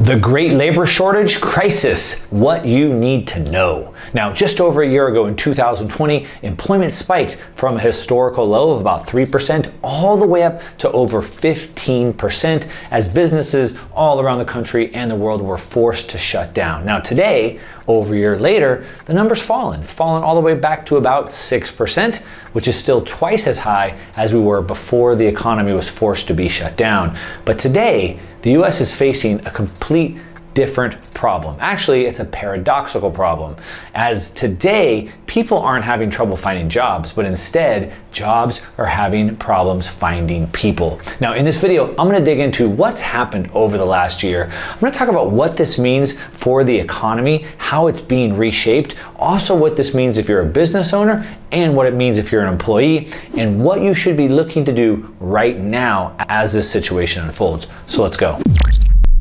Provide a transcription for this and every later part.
The Great Labor Shortage Crisis, what you need to know. Now, just over a year ago in 2020, employment spiked from a historical low of about 3% all the way up to over 15% as businesses all around the country and the world were forced to shut down. Now today, over a year later, the number's fallen. It's fallen all the way back to about 6%, which is still twice as high as we were before the economy was forced to be shut down. But today, the US is facing a complete different problem. Actually, it's a paradoxical problem, as today people aren't having trouble finding jobs, but instead jobs are having problems finding people. Now in this video, I'm going to dig into what's happened over the last year. I'm going to talk about what this means for the economy, how it's being reshaped, also what this means if you're a business owner, and what it means if you're an employee, and what you should be looking to do right now as this situation unfolds. So let's go.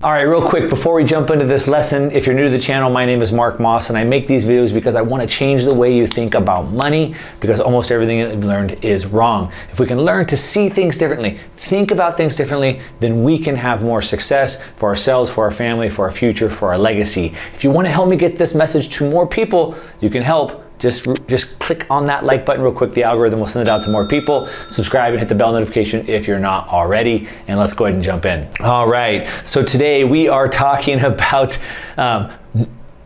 All right, real quick, before we jump into this lesson, if you're new to the channel, my name is Mark Moss, and I make these videos because I want to change the way you think about money, because almost everything that I've learned is wrong. If we can learn to see things differently, think about things differently, then we can have more success for ourselves, for our family, for our future, for our legacy. If you want to help me get this message to more people, you can help. Just click on that like button real quick. The algorithm will send it out to more people. Subscribe and hit the bell notification if you're not already. And let's go ahead and jump in. All right, so today we are talking about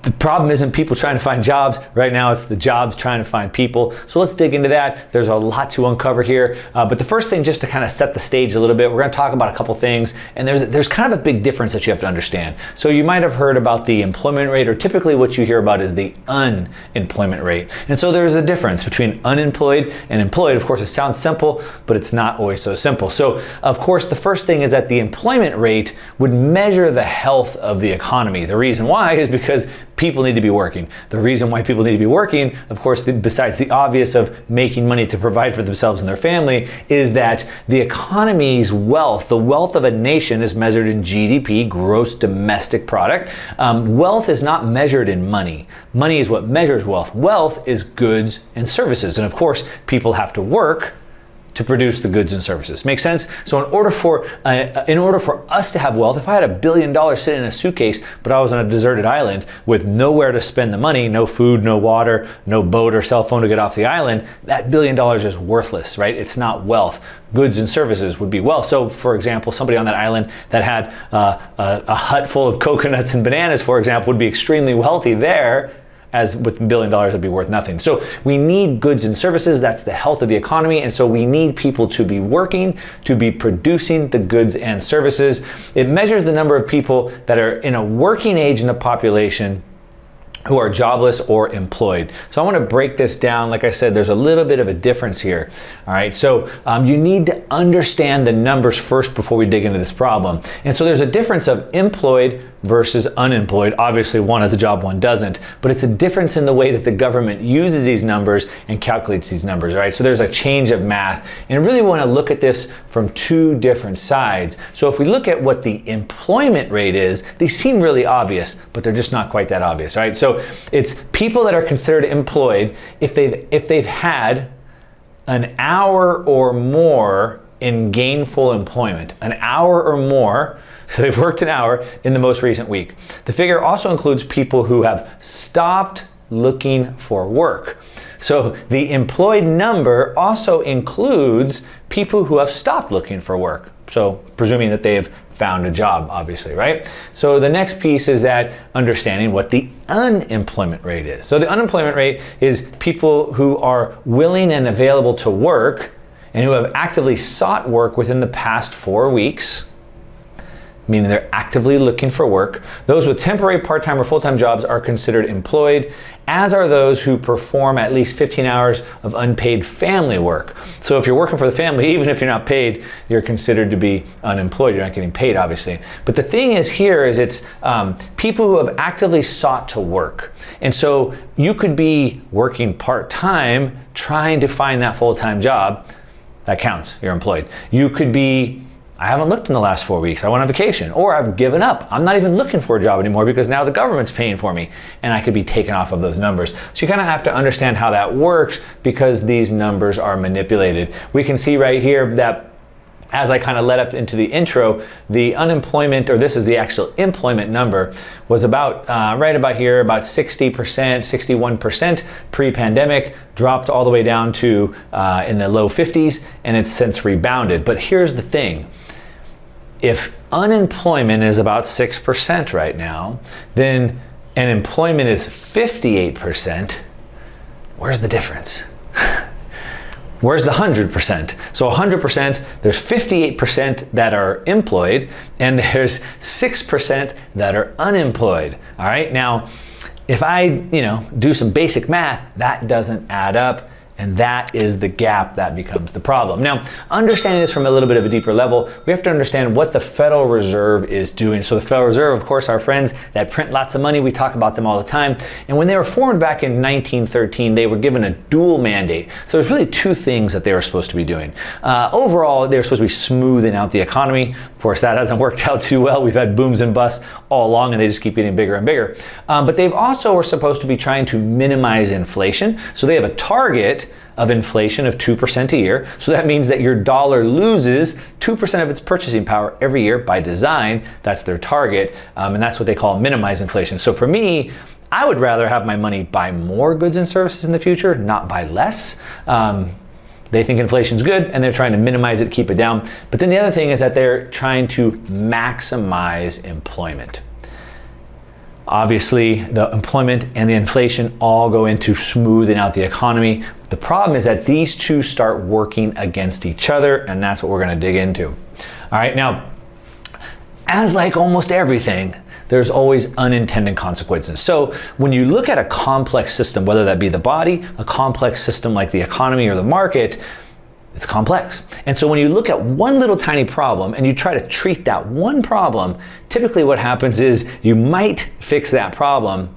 the problem isn't people trying to find jobs. Right now, it's the jobs trying to find people. So let's dig into that. There's a lot to uncover here. But the first thing, just to kind of set the stage a little bit, we're going to talk about a couple things. And there's kind of a big difference that you have to understand. So you might have heard about the employment rate, or typically what you hear about is the unemployment rate. And so there's a difference between unemployed and employed. Of course, it sounds simple, but it's not always so simple. So of course, the first thing is that the employment rate would measure the health of the economy. The reason why is because people need to be working. The reason why people need to be working, of course, besides the obvious of making money to provide for themselves and their family, is that the economy's wealth, the wealth of a nation, is measured in GDP, gross domestic product. Wealth is not measured in money. Money is what measures wealth. Wealth is goods and services. And of course, people have to work to produce the goods and services. Make sense? So in order for us to have wealth, if I had $1 billion sitting in a suitcase, but I was on a deserted island with nowhere to spend the money, no food, no water, no boat or cell phone to get off the island, that $1 billion is worthless, right? It's not wealth. Goods and services would be wealth. So for example, somebody on that island that had a hut full of coconuts and bananas, for example, would be extremely wealthy there, as with $1 billion, it'd be worth nothing. So we need goods and services. That's the health of the economy. And so we need people to be working, to be producing the goods and services. It measures the number of people that are in a working age in the population who are jobless or employed. So I want to break this down. Like I said, there's a little bit of a difference here. All right, so you need to understand the numbers first before we dig into this problem. And so there's a difference of employed versus unemployed. Obviously, one has a job, one doesn't, but it's a difference in the way that the government uses these numbers and calculates these numbers, right? So there's a change of math. And I really want to look at this from two different sides. So if we look at what the employment rate is, they seem really obvious, but they're just not quite that obvious, right? So it's people that are considered employed if they've had an hour or more in gainful employment, an hour or more. So they've worked an hour in the most recent week. The figure also includes people who have stopped looking for work. So the employed number also includes people who have stopped looking for work. So presuming that they've found a job, obviously, right? So the next piece is that understanding what the unemployment rate is. So the unemployment rate is people who are willing and available to work and who have actively sought work within the past 4 weeks, meaning they're actively looking for work. Those with temporary, part-time, or full-time jobs are considered employed, as are those who perform at least 15 hours of unpaid family work. So if you're working for the family, even if you're not paid, you're considered to be unemployed. You're not getting paid, obviously. But the thing is here is it's people who have actively sought to work. And so you could be working part-time, trying to find that full-time job. That counts. You're employed. You could be, I haven't looked in the last 4 weeks. I went on vacation, or I've given up. I'm not even looking for a job anymore because now the government's paying for me and I could be taken off of those numbers. So you kind of have to understand how that works because these numbers are manipulated. We can see right here that as I kind of led up into the intro, the unemployment, or this is the actual employment number, was about right about here, about 60%, 61% pre-pandemic, dropped all the way down to in the low 50s, and it's since rebounded. But here's the thing. If unemployment is about 6% right now, then and employment is 58%, where's the difference? Where's the 100%? So 100%, there's 58% that are employed, and there's 6% that are unemployed. All right, now, if I, do some basic math, that doesn't add up. And that is the gap that becomes the problem. Now, understanding this from a little bit of a deeper level, we have to understand what the Federal Reserve is doing. So the Federal Reserve, of course, our friends that print lots of money, we talk about them all the time. And when they were formed back in 1913, they were given a dual mandate. So there's really two things that they were supposed to be doing. Overall, they were supposed to be smoothing out the economy. Of course, that hasn't worked out too well. We've had booms and busts all along, and they just keep getting bigger and bigger. But they've also were supposed to be trying to minimize inflation. So they have a target of inflation of 2% a year. So that means that your dollar loses 2% of its purchasing power every year by design. That's their target. And that's what they call minimize inflation. So for me, I would rather have my money buy more goods and services in the future, not buy less. They think inflation's good and they're trying to minimize it, keep it down. But then the other thing is that they're trying to maximize employment. Obviously, the employment and the inflation all go into smoothing out the economy. The problem is that these two start working against each other, and that's what we're going to dig into. All right, now, as like almost everything, there's always unintended consequences. So when you look at a complex system, whether that be the body, a complex system like the economy or the market, it's complex. And so when you look at one little tiny problem and you try to treat that one problem, typically what happens is you might fix that problem,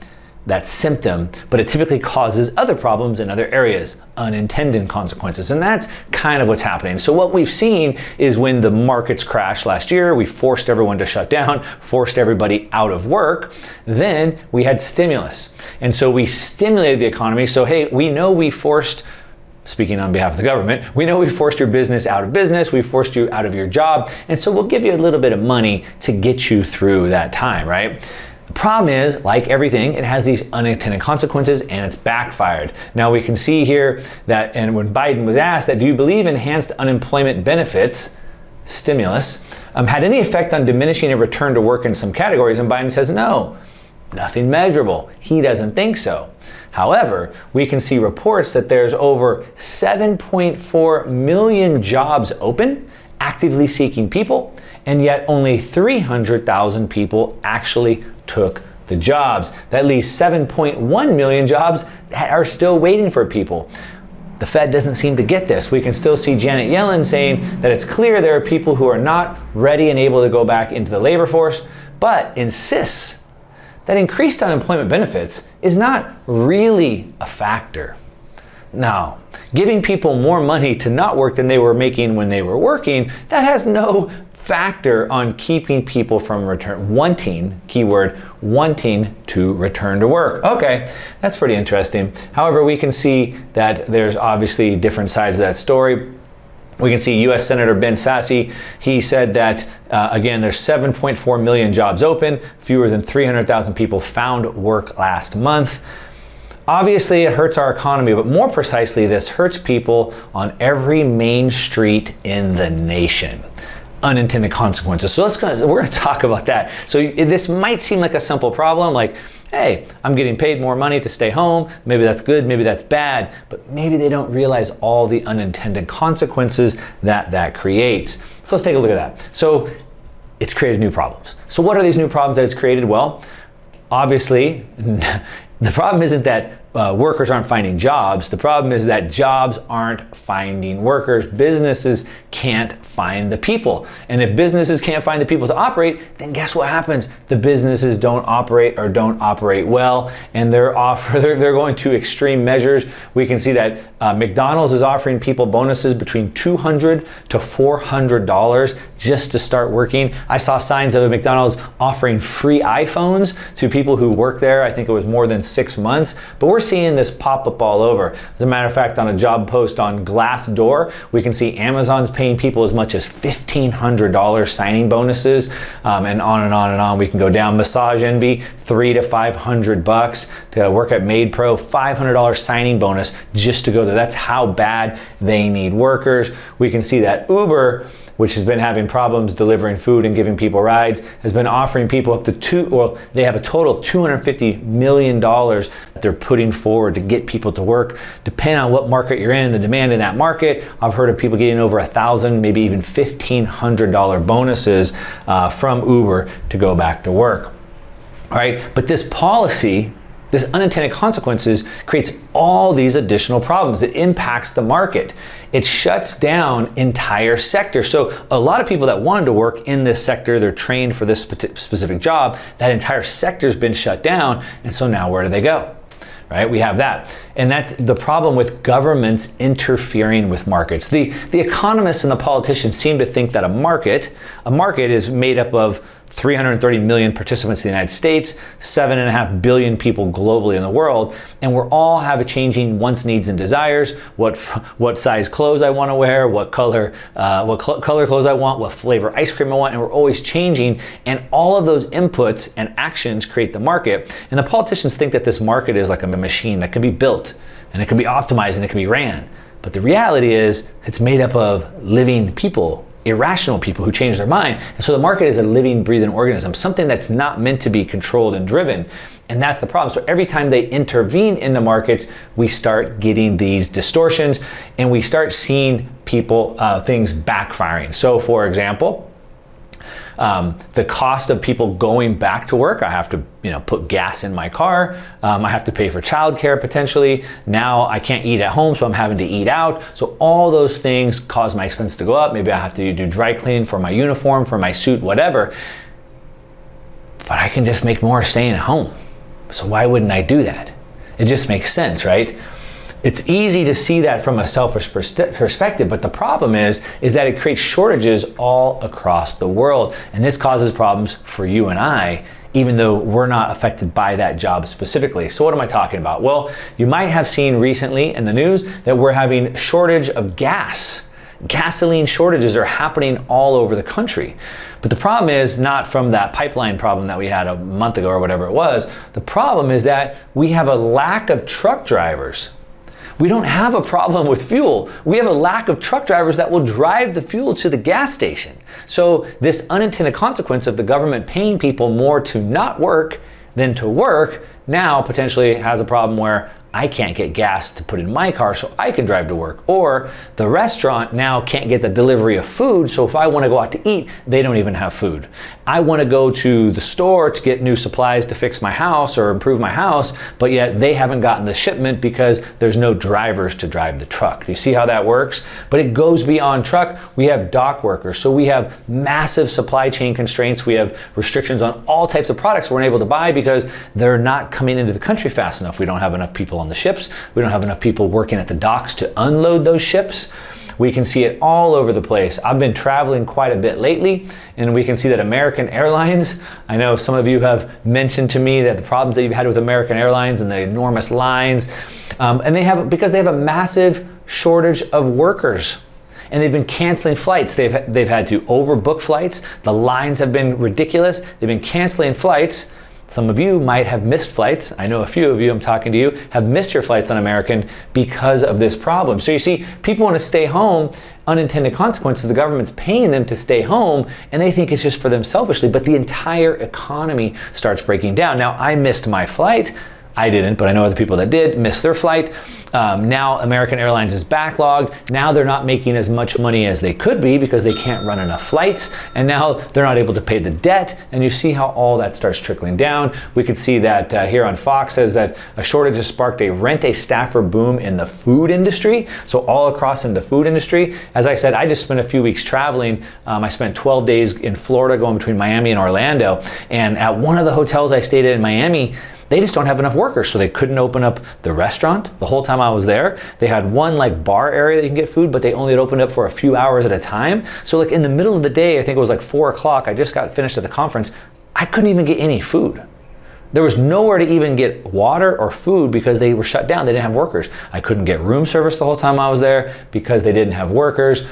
that symptom, but it typically causes other problems in other areas, unintended consequences. And that's kind of what's happening. So what we've seen is when the markets crashed last year, we forced everyone to shut down, forced everybody out of work. Then we had stimulus. And so we stimulated the economy. So hey, we know we forced, speaking on behalf of the government, we know we forced your business out of business, we forced you out of your job, and so we'll give you a little bit of money to get you through that time, right? The problem is, like everything, it has these unintended consequences and it's backfired. Now we can see here that, and when Biden was asked that, do you believe enhanced unemployment benefits, stimulus, had any effect on diminishing a return to work in some categories? And Biden says, no, nothing measurable. He doesn't think so. However, we can see reports that there's over 7.4 million jobs open, actively seeking people, and yet only 300,000 people actually took the jobs. That leaves 7.1 million jobs that are still waiting for people. The Fed doesn't seem to get this. We can still see Janet Yellen saying that it's clear there are people who are not ready and able to go back into the labor force, but insists that increased unemployment benefits is not really a factor. Now, giving people more money to not work than they were making when they were working, that has no factor on keeping people from wanting, keyword, wanting to return to work. Okay, that's pretty interesting. However, we can see that there's obviously different sides of that story. We can see U.S. Senator Ben Sasse, he said that, again, there's 7.4 million jobs open, fewer than 300,000 people found work last month. Obviously, it hurts our economy, but more precisely, this hurts people on every main street in the nation. Unintended consequences. So we're going to talk about that. So this might seem like a simple problem, like, hey, I'm getting paid more money to stay home. Maybe that's good, maybe that's bad, but maybe they don't realize all the unintended consequences that creates. So let's take a look at that. So it's created new problems. So what are these new problems that it's created? Well, obviously, the problem isn't that workers aren't finding jobs. The problem is that jobs aren't finding workers. Businesses can't find the people. And if businesses can't find the people to operate, then guess what happens? The businesses don't operate or don't operate well, and they're going to extreme measures. We can see that McDonald's is offering people bonuses between $200 to $400 just to start working. I saw signs of a McDonald's offering free iPhones to people who work there. I think it was more than 6 months. But we're seeing this pop up all over. As a matter of fact, on a job post on Glassdoor, we can see Amazon's paying people as much as $1,500 signing bonuses, and on and on and on. We can go down. Massage Envy, $300 to $500 to work at Made Pro, $500 signing bonus just to go there. That's how bad they need workers. We can see that Uber, which has been having problems delivering food and giving people rides, has been offering people up to they have a total of $250 million that they're putting forward to get people to work. Depending on what market you're in, the demand in that market, I've heard of people getting over $1,000, maybe even $1,500 bonuses from Uber to go back to work. All right, but this policy, this unintended consequences, creates all these additional problems. It impacts the market. It shuts down entire sectors. So a lot of people that wanted to work in this sector, they're trained for this specific job, that entire sector's been shut down, and so now where do they go? Right? We have that. And that's the problem with governments interfering with markets. The economists and the politicians seem to think that a market is made up of 330 million participants in the United States, 7.5 billion people globally in the world, and we're all have a changing wants, needs, and desires. What size clothes I want to wear, what color clothes I want, what flavor ice cream I want, and we're always changing. And all of those inputs and actions create the market. And the politicians think that this market is like a machine that can be built, and it can be optimized, and it can be ran. But the reality is, it's made up of living people, irrational people who change their mind. And so the market is a living, breathing organism, something that's not meant to be controlled and driven. And that's the problem. So every time they intervene in the markets, we start getting these distortions, and we start seeing things backfiring. So for example, the cost of people going back to work, I have to put gas in my car, I have to pay for childcare potentially. Now I can't eat at home, so I'm having to eat out. So all those things cause my expense to go up. Maybe I have to do dry cleaning for my uniform, for my suit, whatever. But I can just make more staying at home. So why wouldn't I do that? It just makes sense, right? It's easy to see that from a selfish perspective, but the problem is that it creates shortages all across the world. And this causes problems for you and I, even though we're not affected by that job specifically. So what am I talking about? Well, you might have seen recently in the news that we're having shortage of gas. Gasoline shortages are happening all over the country. But the problem is not from that pipeline problem that we had a month ago or whatever it was. The problem is that we have a lack of truck drivers. We don't have a problem with fuel. We have a lack of truck drivers that will drive the fuel to the gas station. So this unintended consequence of the government paying people more to not work than to work now potentially has a problem where I can't get gas to put in my car so I can drive to work. Or the restaurant now can't get the delivery of food, so if I want to go out to eat, they don't even have food. I want to go to the store to get new supplies to fix my house or improve my house, but yet they haven't gotten the shipment because there's no drivers to drive the truck. Do you see how that works? But it goes beyond truck. We have dock workers, so we have massive supply chain constraints. We have restrictions on all types of products we're unable to buy because they're not coming into the country fast enough. We don't have enough people on the ships. We don't have enough people working at the docks to unload those ships. We can see it all over the place. I've been traveling quite a bit lately, and we can see that American Airlines, I know some of you have mentioned to me that the problems that you've had with American Airlines and the enormous lines, and because they have a massive shortage of workers. And they've been canceling flights. They've had to overbook flights. The lines have been ridiculous. They've been canceling flights. Some of you might have missed flights. I know a few of you, I'm talking to you, have missed your flights on American because of this problem. So you see, people want to stay home. Unintended consequences, the government's paying them to stay home, and they think it's just for them selfishly, but the entire economy starts breaking down. Now, I missed my flight. I didn't, but I know other people that did miss their flight. Now American Airlines is backlogged. Now they're not making as much money as they could be because they can't run enough flights. And now they're not able to pay the debt. And you see how all that starts trickling down. We could see that here on Fox says that a shortage has sparked a rent-a-staffer boom in the food industry. So all across in the food industry. As I said, I just spent a few weeks traveling. I spent 12 days in Florida going between Miami and Orlando. And at one of the hotels I stayed in Miami, they just don't have enough workers, so they couldn't open up the restaurant. The whole time I was there, they had one bar area that you can get food, but they only had opened up for a few hours at a time. So in the middle of the day, I think it was 4 o'clock, I just got finished at the conference, I couldn't even get any food. There was nowhere to even get water or food because they were shut down. They didn't have workers. I couldn't get room service the whole time I was there because they didn't have workers.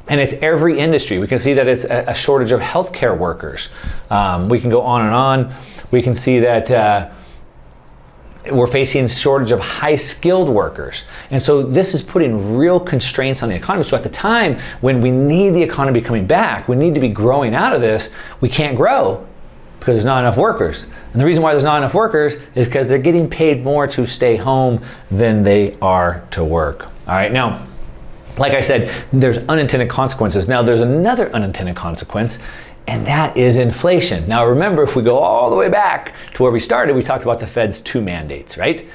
And it's every industry. We can see that it's a shortage of healthcare workers. We can go on and on. We can see that we're facing shortage of high-skilled workers. And so this is putting real constraints on the economy. So at the time when we need the economy coming back, we need to be growing out of this, we can't grow because there's not enough workers. And the reason why there's not enough workers is because they're getting paid more to stay home than they are to work. All right, now, like I said, there's unintended consequences. Now there's another unintended consequence, and that is inflation. Now remember, if we go all the way back to where we started, we talked about the Fed's two mandates, right?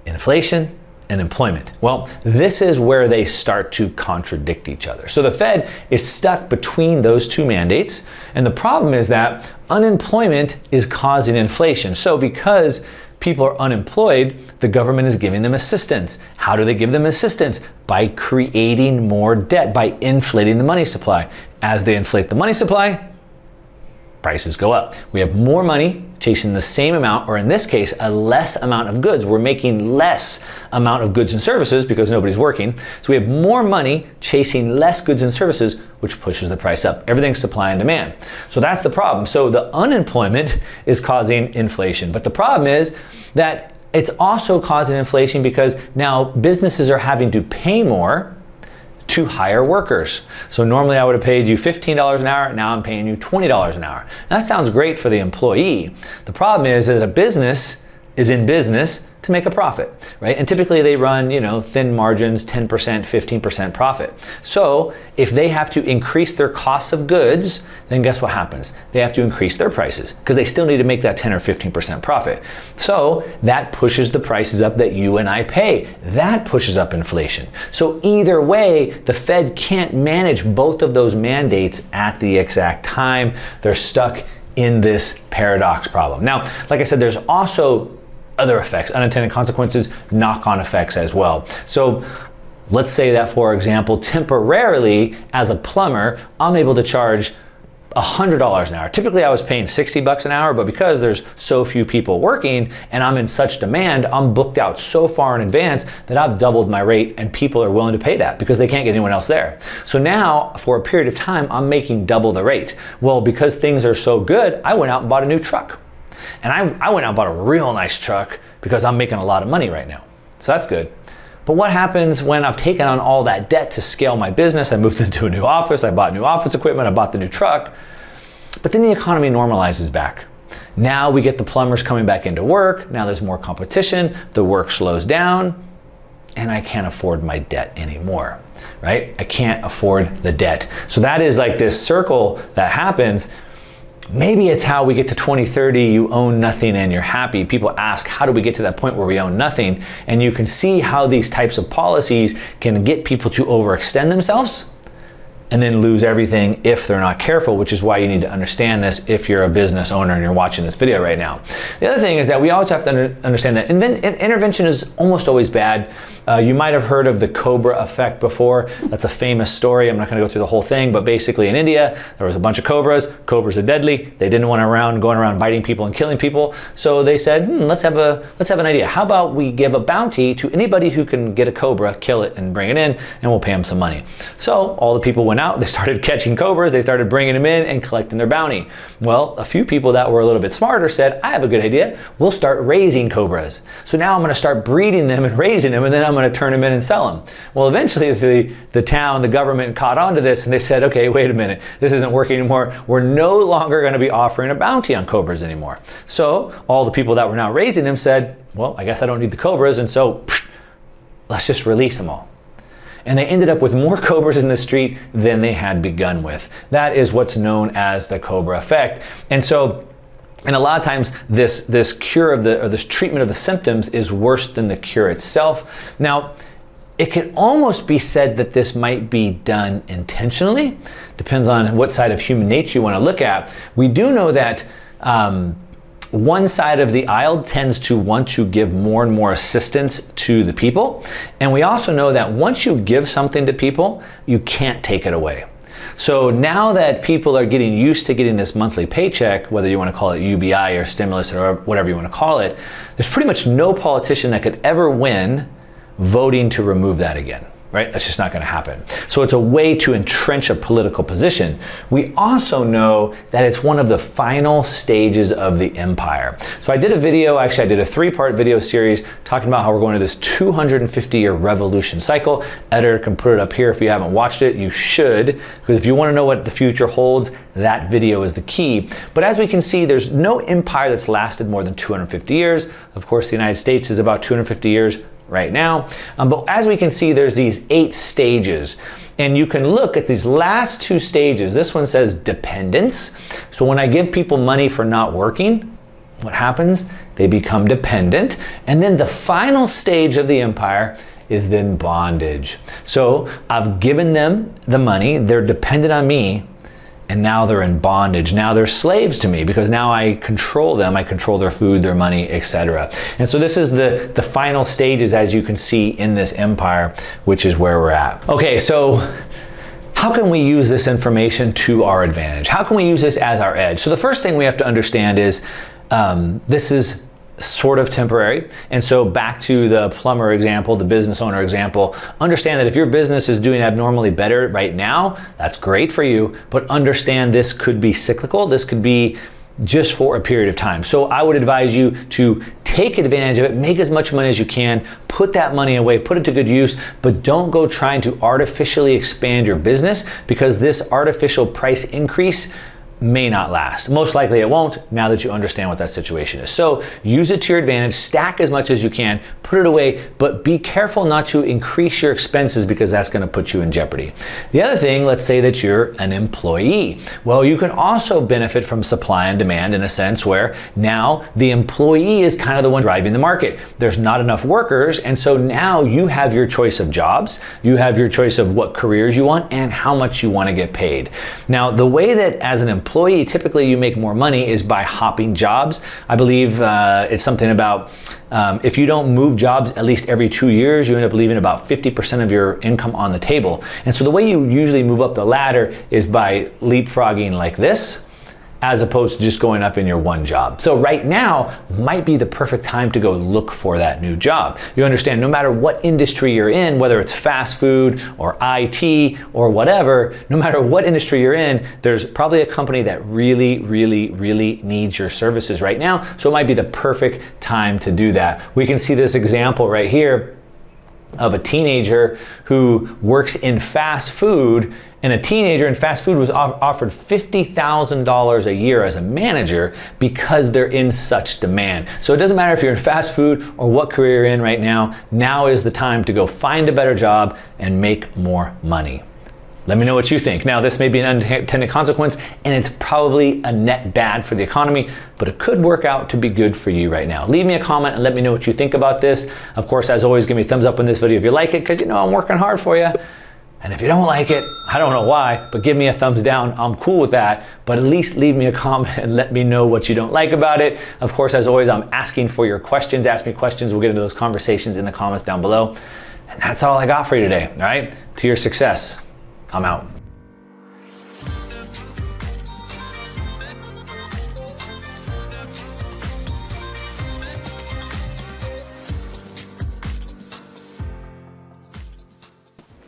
Inflation and employment. Well, this is where they start to contradict each other. So the Fed is stuck between those two mandates, and the problem is that unemployment is causing inflation. So because people are unemployed, the government is giving them assistance. How do they give them assistance? By creating more debt, by inflating the money supply. As they inflate the money supply, prices go up. We have more money chasing the same amount, or in this case, a less amount of goods. We're making less amount of goods and services because nobody's working. So we have more money chasing less goods and services, which pushes the price up. Everything's supply and demand. So that's the problem. So the unemployment is causing inflation. But the problem is that it's also causing inflation because now businesses are having to pay more to hire workers. So normally I would have paid you $15 an hour, now I'm paying you $20 an hour. And that sounds great for the employee. The problem is that a business is in business to make a profit, right? And typically they run, thin margins, 10%, 15% profit. So if they have to increase their costs of goods, then guess what happens? They have to increase their prices because they still need to make that 10 or 15% profit. So that pushes the prices up that you and I pay. That pushes up inflation. So either way, the Fed can't manage both of those mandates at the exact time. They're stuck in this paradox problem. Now, like I said, there's also other effects, unintended consequences, knock-on effects as well. So let's say that, for example, temporarily as a plumber, I'm able to charge $100 an hour. Typically I was paying $60 an hour, but because there's so few people working and I'm in such demand, I'm booked out so far in advance that I've doubled my rate and people are willing to pay that because they can't get anyone else there. So now for a period of time, I'm making double the rate. Well, because things are so good, I went out and bought a new truck. And I went out and bought a real nice truck because I'm making a lot of money right now. So that's good. But what happens when I've taken on all that debt to scale my business? I moved into a new office, I bought new office equipment, I bought the new truck, but then the economy normalizes back. Now we get the plumbers coming back into work, now there's more competition, the work slows down, and I can't afford my debt anymore, right? I can't afford the debt. So that is like this circle that happens. Maybe it's how we get to 2030, you own nothing and you're happy. People ask, how do we get to that point where we own nothing? And you can see how these types of policies can get people to overextend themselves and then lose everything if they're not careful, which is why you need to understand this if you're a business owner and you're watching this video right now. The other thing is that we always have to understand that intervention is almost always bad. You might have heard of the cobra effect before. That's a famous story. I'm not going to go through the whole thing, but basically in India, there was a bunch of cobras. Cobras are deadly. They didn't want going around biting people and killing people. So they said, let's have an idea. How about we give a bounty to anybody who can get a cobra, kill it and bring it in, and we'll pay them some money. So all the people went out, they started catching cobras, they started bringing them in and collecting their bounty. Well, a few people that were a little bit smarter said, I have a good idea. We'll start raising cobras. So now I'm going to start breeding them and raising them, and then I'm going to turn them in and sell them. Well, eventually the town, the government caught on to this and they said, okay, wait a minute, this isn't working anymore. We're no longer going to be offering a bounty on cobras anymore. So all the people that were now raising them said, well, I guess I don't need the cobras, and so let's just release them all. And they ended up with more cobras in the street than they had begun with. That is what's known as the cobra effect. And a lot of times this cure of this treatment of the symptoms is worse than the cure itself. Now, it can almost be said that this might be done intentionally. Depends on what side of human nature you want to look at. We do know that one side of the aisle tends to want to give more and more assistance to the people. And we also know that once you give something to people, you can't take it away. So now that people are getting used to getting this monthly paycheck, whether you want to call it UBI or stimulus or whatever you want to call it, there's pretty much no politician that could ever win voting to remove that again. Right? That's just not going to happen. So it's a way to entrench a political position. We also know that it's one of the final stages of the empire. So I did a video, actually I did a 3-part video series talking about how we're going to this 250-year revolution cycle. Editor can put it up here if you haven't watched it. You should, because if you want to know what the future holds, that video is the key. But as we can see, there's no empire that's lasted more than 250 years. Of course, the United States is about 250 years right now. But as we can see, there's these 8 stages. And you can look at these last 2 stages. This one says dependence. So when I give people money for not working, what happens? They become dependent. And then the final stage of the empire is then bondage. So I've given them the money, they're dependent on me, and now they're in bondage. Now they're slaves to me because now I control them. I control their food, their money, etc. And so this is the final stages, as you can see in this empire, which is where we're at. Okay, so how can we use this information to our advantage? How can we use this as our edge? So the first thing we have to understand is this is sort of temporary. And so back to the plumber example, the business owner example, understand that if your business is doing abnormally better right now, that's great for you, but understand this could be cyclical. This could be just for a period of time. So I would advise you to take advantage of it, make as much money as you can, put that money away, put it to good use, but don't go trying to artificially expand your business because this artificial price increase may not last. Most likely it won't, now that you understand what that situation is. So use it to your advantage, stack as much as you can, put it away, but be careful not to increase your expenses because that's going to put you in jeopardy. The other thing, let's say that you're an employee. Well, you can also benefit from supply and demand in a sense where now the employee is kind of the one driving the market. There's not enough workers, and so now you have your choice of jobs, you have your choice of what careers you want and how much you want to get paid. Now, the way that as an employee, typically you make more money is by hopping jobs. I believe it's something about if you don't move jobs at least every 2 years, you end up leaving about 50% of your income on the table. And so the way you usually move up the ladder is by leapfrogging like this, as opposed to just going up in your one job. So right now might be the perfect time to go look for that new job. You understand, no matter what industry you're in, whether it's fast food or IT or whatever, no matter what industry you're in, there's probably a company that really, really, really needs your services right now. So it might be the perfect time to do that. We can see this example right here of a teenager who works in fast food, and a teenager in fast food was offered $50,000 a year as a manager because they're in such demand. So it doesn't matter if you're in fast food or what career you're in right now, now is the time to go find a better job and make more money. Let me know what you think. Now, this may be an unintended consequence, and it's probably a net bad for the economy, but it could work out to be good for you right now. Leave me a comment and let me know what you think about this. Of course, as always, give me a thumbs up on this video if you like it, because you know I'm working hard for you. And if you don't like it, I don't know why, but give me a thumbs down. I'm cool with that, but at least leave me a comment and let me know what you don't like about it. Of course, as always, I'm asking for your questions. Ask me questions. We'll get into those conversations in the comments down below. And that's all I got for you today, all right? To your success. I'm out.